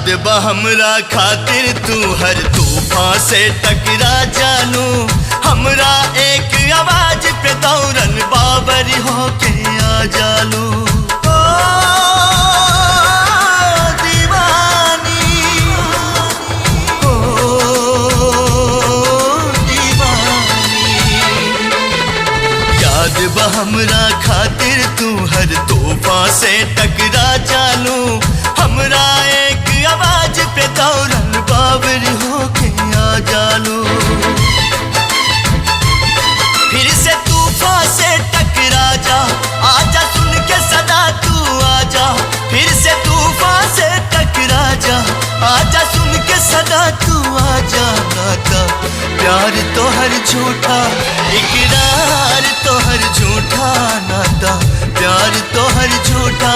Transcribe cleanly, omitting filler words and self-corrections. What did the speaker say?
याद बा हमरा खातिर तू हर तूफान से टकरा जानू, हमरा एक आवाज पे दौड़न बाबर होके आ जालू। ओ दीवानी, ओ दीवानी, याद बा हमरा खातिर तू हर तूफान से टकरा जानू, हमरा एक आवाज पे दौड़न बाबर होके आ जालू। फिर से तूफान से टकरा जा, आजा सुन के सदा तू आजा। फिर से तूफान से टकरा जा, आजा सुन के सदा तू आजा। नाता प्यार तो हर झूठा, इकरार तो हर झूठा, नाता प्यार तो हर झूठा।